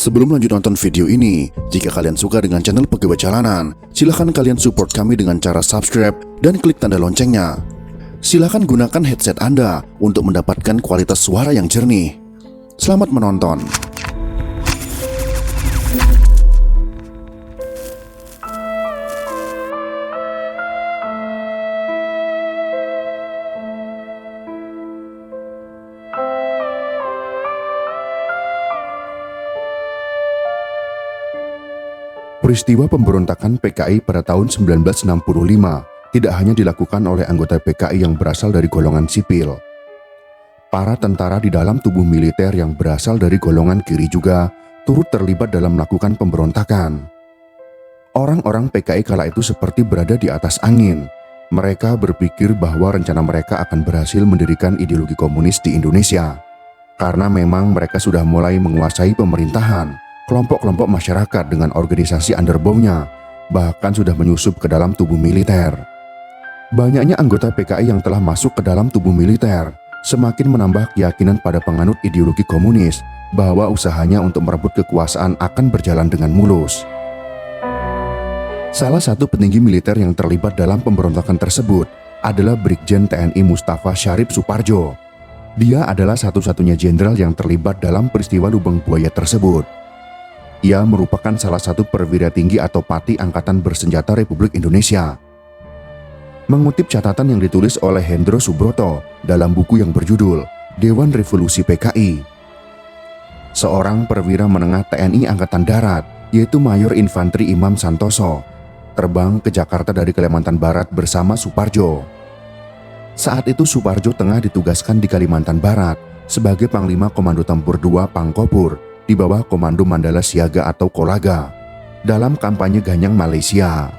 Sebelum lanjut nonton video ini, jika kalian suka dengan channel Pegawai Jalanan, silahkan kalian support kami dengan cara subscribe dan klik tanda loncengnya. Silahkan gunakan headset Anda untuk mendapatkan kualitas suara yang jernih. Selamat menonton. Peristiwa pemberontakan PKI pada tahun 1965 tidak hanya dilakukan oleh anggota PKI yang berasal dari golongan sipil. Para tentara di dalam tubuh militer yang berasal dari golongan kiri juga turut terlibat dalam melakukan pemberontakan. Orang-orang PKI kala itu seperti berada di atas angin. Mereka berpikir bahwa rencana mereka akan berhasil mendirikan ideologi komunis di Indonesia. Karena memang mereka sudah mulai menguasai pemerintahan. Kelompok-kelompok masyarakat dengan organisasi underbownya bahkan sudah menyusup ke dalam tubuh militer. Banyaknya anggota PKI yang telah masuk ke dalam tubuh militer semakin menambah keyakinan pada penganut ideologi komunis bahwa usahanya untuk merebut kekuasaan akan berjalan dengan mulus. Salah satu petinggi militer yang terlibat dalam pemberontakan tersebut adalah Brigjen TNI Mustafa Syarif Soepardjo. Dia adalah satu-satunya jenderal yang terlibat dalam peristiwa Lubang Buaya tersebut. Ia merupakan salah satu perwira tinggi atau Pati Angkatan Bersenjata Republik Indonesia. Mengutip catatan yang ditulis oleh Hendro Subroto dalam buku yang berjudul Dewan Revolusi PKI, seorang perwira menengah TNI Angkatan Darat, yaitu Mayor Infantri Imam Santoso, terbang ke Jakarta dari Kalimantan Barat bersama Soepardjo. Saat itu Soepardjo tengah ditugaskan di Kalimantan Barat sebagai Panglima Komando Tempur II Pangkopur di bawah Komando Mandala Siaga atau Kolaga dalam kampanye Ganyang Malaysia.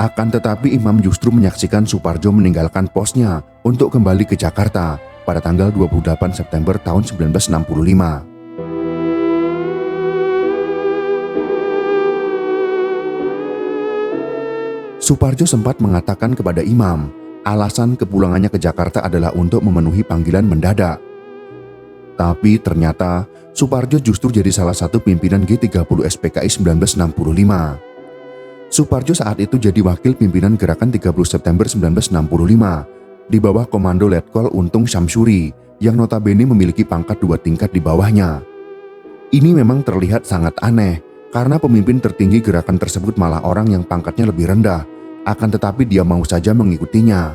Akan tetapi Imam justru menyaksikan Soepardjo meninggalkan posnya untuk kembali ke Jakarta pada tanggal 28 September tahun 1965. Soepardjo sempat mengatakan kepada Imam, alasan kepulangannya ke Jakarta adalah untuk memenuhi panggilan mendadak. Tapi ternyata Soepardjo justru jadi salah satu pimpinan G30 SPKI 1965. Soepardjo saat itu jadi wakil pimpinan Gerakan 30 September 1965 di bawah Komando Letkol Untung Syamsuri yang notabene memiliki pangkat 2 tingkat di bawahnya. Ini memang terlihat sangat aneh karena pemimpin tertinggi gerakan tersebut malah orang yang pangkatnya lebih rendah, akan tetapi dia mau saja mengikutinya.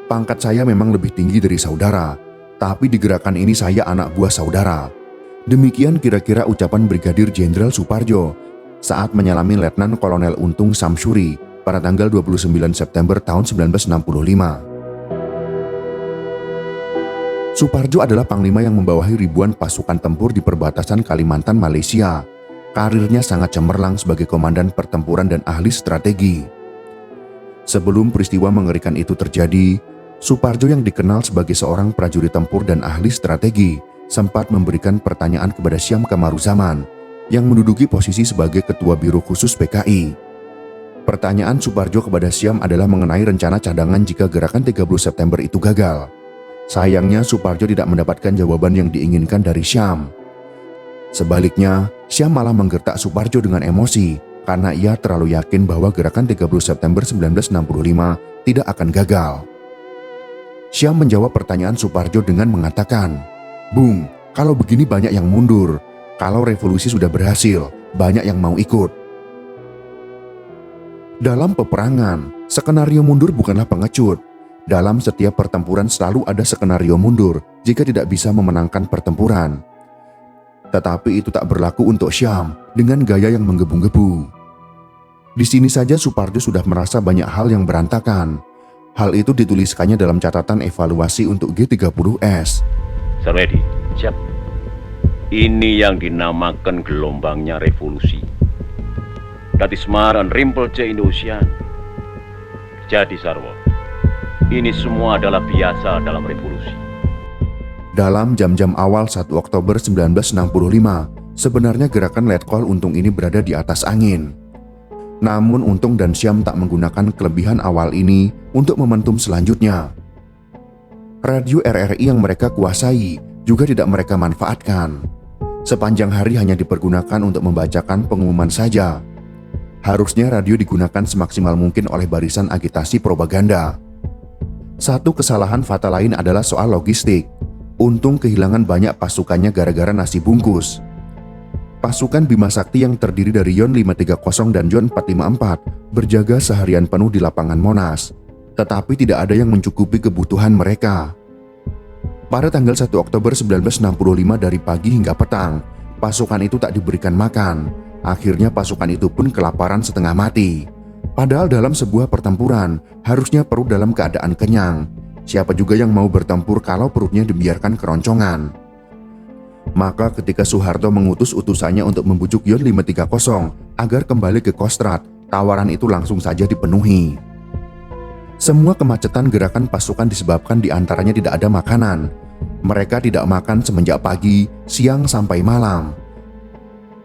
Pangkat saya memang lebih tinggi dari saudara, tapi di gerakan ini saya anak buah saudara. Demikian kira-kira ucapan Brigadir Jenderal Soepardjo saat menyalami Letnan Kolonel Untung Syamsuri pada tanggal 29 September tahun 1965. Soepardjo adalah panglima yang membawahi ribuan pasukan tempur di perbatasan Kalimantan Malaysia. Karirnya sangat cemerlang sebagai komandan pertempuran dan ahli strategi. Sebelum peristiwa mengerikan itu terjadi, Soepardjo yang dikenal sebagai seorang prajurit tempur dan ahli strategi sempat memberikan pertanyaan kepada Syam Kamaruzaman yang menduduki posisi sebagai Ketua Biro Khusus PKI. Pertanyaan Soepardjo kepada Syam adalah mengenai rencana cadangan jika Gerakan 30 September itu gagal. Sayangnya Soepardjo tidak mendapatkan jawaban yang diinginkan dari Syam. Sebaliknya, Syam malah menggertak Soepardjo dengan emosi karena ia terlalu yakin bahwa Gerakan 30 September 1965 tidak akan gagal. Syam menjawab pertanyaan Soepardjo dengan mengatakan, "Bung, kalau begini banyak yang mundur. Kalau revolusi sudah berhasil, banyak yang mau ikut." Dalam peperangan, skenario mundur bukanlah pengecut. Dalam setiap pertempuran selalu ada skenario mundur jika tidak bisa memenangkan pertempuran. Tetapi itu tak berlaku untuk Syam dengan gaya yang menggebu-gebu. Di sini saja Soepardjo sudah merasa banyak hal yang berantakan. Hal itu dituliskannya dalam catatan evaluasi untuk G30S. Sir Medi, siap. Ini yang dinamakan gelombangnya revolusi. Datismar dan Rimpel C Indosian. Jadi Sarwo, ini semua adalah biasa dalam revolusi. Dalam jam-jam awal 1 Oktober 1965, sebenarnya gerakan Letkol Untung ini berada di atas angin. Namun Untung dan Syam tak menggunakan kelebihan awal ini untuk momentum selanjutnya. Radio RRI yang mereka kuasai juga tidak mereka manfaatkan. Sepanjang hari hanya dipergunakan untuk membacakan pengumuman saja. Harusnya radio digunakan semaksimal mungkin oleh barisan agitasi propaganda. Satu kesalahan fatal lain adalah soal logistik. Untung kehilangan banyak pasukannya gara-gara nasi bungkus. Pasukan Bima Sakti yang terdiri dari Yon 530 dan Yon 454 berjaga seharian penuh di lapangan Monas, tetapi tidak ada yang mencukupi kebutuhan mereka. Pada tanggal 1 Oktober 1965 dari pagi hingga petang, pasukan itu tak diberikan makan. Akhirnya pasukan itu pun kelaparan setengah mati. Padahal dalam sebuah pertempuran, harusnya perut dalam keadaan kenyang. Siapa juga yang mau bertempur kalau perutnya dibiarkan keroncongan? Maka ketika Soeharto mengutus utusannya untuk membujuk Yon 530 agar kembali ke Kostrad, tawaran itu langsung saja dipenuhi. Semua kemacetan gerakan pasukan disebabkan diantaranya tidak ada makanan. Mereka tidak makan semenjak pagi, siang sampai malam.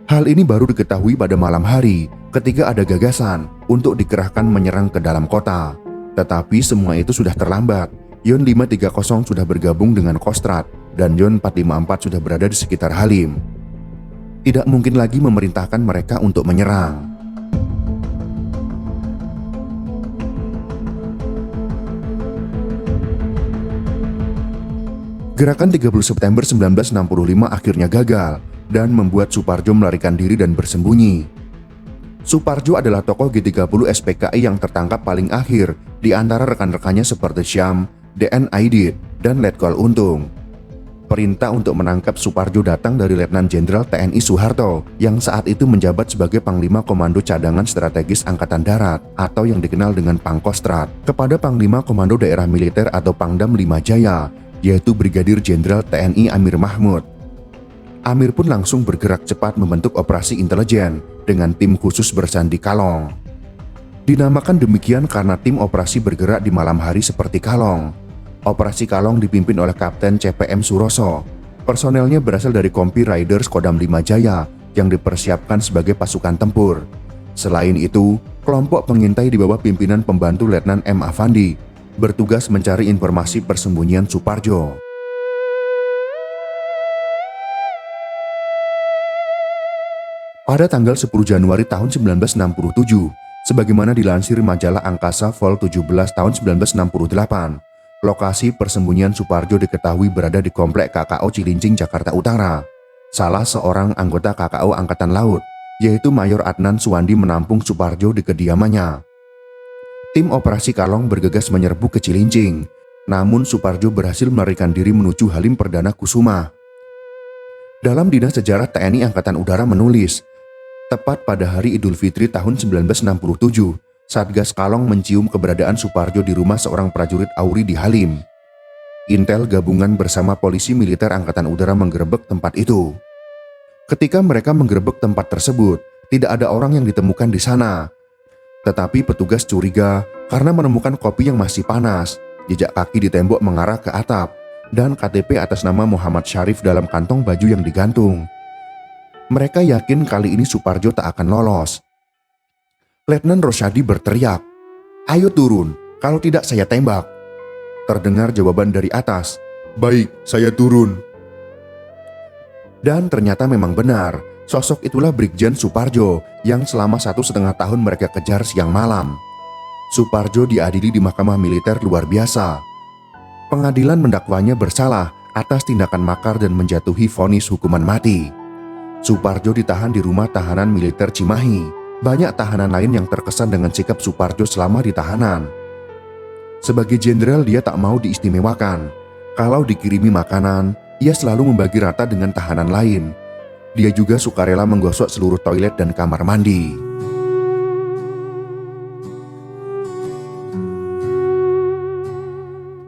Hal ini baru diketahui pada malam hari ketika ada gagasan untuk dikerahkan menyerang ke dalam kota. Tetapi semua itu sudah terlambat. Yon 530 sudah bergabung dengan Kostrad dan Yon 454 sudah berada di sekitar Halim. Tidak mungkin lagi memerintahkan mereka untuk menyerang. Gerakan 30 September 1965 akhirnya gagal dan membuat Suparjo melarikan diri dan bersembunyi. Suparjo adalah tokoh G30 SPKI yang tertangkap paling akhir di antara rekan-rekannya seperti Syam, DN Aidit, dan Letkol Untung. Perintah untuk menangkap Suparjo datang dari Letnan Jenderal TNI Soeharto yang saat itu menjabat sebagai Panglima Komando Cadangan Strategis Angkatan Darat atau yang dikenal dengan Pangkostrat kepada Panglima Komando Daerah Militer atau Pangdam 5 Jaya, yaitu Brigadir Jenderal TNI Amir Mahmud. Amir pun langsung bergerak cepat membentuk operasi intelijen dengan tim khusus bersandi Kalong. Dinamakan demikian karena tim operasi bergerak di malam hari seperti Kalong. Operasi Kalong dipimpin oleh Kapten CPM Suroso. Personelnya berasal dari Kompi Riders Kodam 5 Jaya yang dipersiapkan sebagai pasukan tempur. Selain itu, kelompok pengintai di bawah pimpinan pembantu Letnan M. Afandi bertugas mencari informasi persembunyian Suparjo. Pada tanggal 10 Januari tahun 1967, sebagaimana dilansir majalah Angkasa Vol 17 tahun 1968, lokasi persembunyian Suparjo diketahui berada di Komplek KKO Cilincing, Jakarta Utara. Salah seorang anggota KKO Angkatan Laut, yaitu Mayor Adnan Suwandi, menampung Suparjo di kediamannya. Tim operasi Kalong bergegas menyerbu ke Cilincing, namun Suparjo berhasil melarikan diri menuju Halim Perdana Kusuma. Dalam Dinas Sejarah TNI Angkatan Udara menulis, tepat pada hari Idul Fitri tahun 1967, Satgas Kalong mencium keberadaan Suparjo di rumah seorang prajurit Auri di Halim. Intel gabungan bersama polisi militer Angkatan Udara menggerebek tempat itu. Ketika mereka menggerebek tempat tersebut, tidak ada orang yang ditemukan di sana. Tetapi petugas curiga karena menemukan kopi yang masih panas, jejak kaki di tembok mengarah ke atap, dan KTP atas nama Muhammad Syarif dalam kantong baju yang digantung. Mereka yakin kali ini Suparjo tak akan lolos. Letnan Rosyadi berteriak, "Ayo turun, kalau tidak saya tembak." Terdengar jawaban dari atas, "Baik, saya turun." Dan ternyata memang benar, sosok itulah Brigjen Suparjo yang selama 1,5 tahun mereka kejar siang malam. Suparjo diadili di Mahkamah Militer luar biasa. Pengadilan mendakwanya bersalah atas tindakan makar dan menjatuhi vonis hukuman mati. Suparjo ditahan di rumah tahanan militer Cimahi. Banyak tahanan lain yang terkesan dengan sikap Suparjo selama di tahanan. Sebagai jenderal, dia tak mau diistimewakan. Kalau dikirimi makanan, ia selalu membagi rata dengan tahanan lain. Dia juga sukarela menggosok seluruh toilet dan kamar mandi.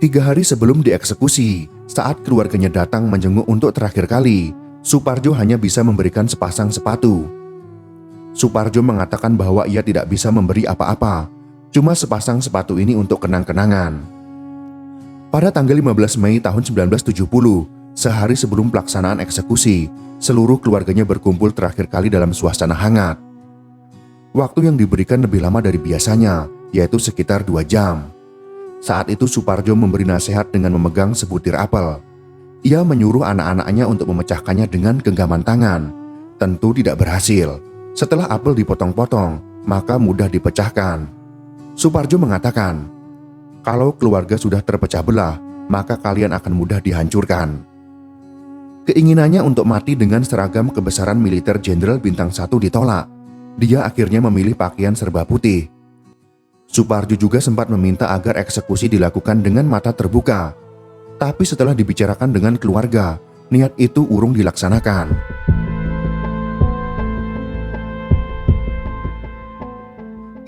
Tiga hari sebelum dieksekusi, saat keluarganya datang menjenguk untuk terakhir kali, Suparjo hanya bisa memberikan sepasang sepatu. Suparjo mengatakan bahwa ia tidak bisa memberi apa-apa, cuma sepasang sepatu ini untuk kenang-kenangan. Pada tanggal 15 Mei tahun 1970, sehari sebelum pelaksanaan eksekusi, seluruh keluarganya berkumpul terakhir kali dalam suasana hangat. Waktu yang diberikan lebih lama dari biasanya, yaitu sekitar 2 jam. Saat itu Suparjo memberi nasihat dengan memegang sebutir apel. Ia menyuruh anak-anaknya untuk memecahkannya dengan genggaman tangan. Tentu tidak berhasil. Setelah apel dipotong-potong, maka mudah dipecahkan. Suparjo mengatakan, "Kalau keluarga sudah terpecah belah, maka kalian akan mudah dihancurkan." Keinginannya untuk mati dengan seragam kebesaran militer Jenderal Bintang 1 ditolak. Dia akhirnya memilih pakaian serba putih. Suparjo juga sempat meminta agar eksekusi dilakukan dengan mata terbuka. Tapi setelah dibicarakan dengan keluarga, niat itu urung dilaksanakan.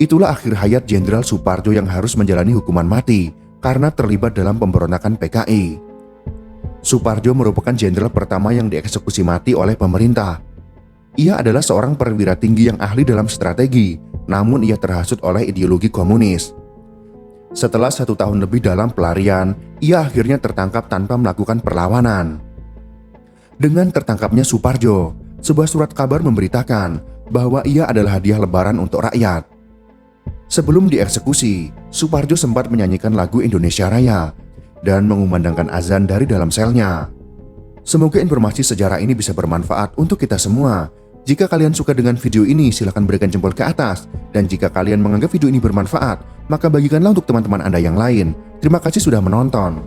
Itulah akhir hayat Jenderal Suparjo yang harus menjalani hukuman mati karena terlibat dalam pemberontakan PKI. Suparjo merupakan jenderal pertama yang dieksekusi mati oleh pemerintah. Ia adalah seorang perwira tinggi yang ahli dalam strategi, namun ia terhasut oleh ideologi komunis. Setelah 1 tahun lebih dalam pelarian, ia akhirnya tertangkap tanpa melakukan perlawanan. Dengan tertangkapnya Suparjo, sebuah surat kabar memberitakan bahwa ia adalah hadiah lebaran untuk rakyat. Sebelum dieksekusi, Suparjo sempat menyanyikan lagu Indonesia Raya dan mengumandangkan azan dari dalam selnya. Semoga informasi sejarah ini bisa bermanfaat untuk kita semua. Jika kalian suka dengan video ini, silahkan berikan jempol ke atas. Dan jika kalian menganggap video ini bermanfaat, maka bagikanlah untuk teman-teman Anda yang lain. Terima kasih sudah menonton.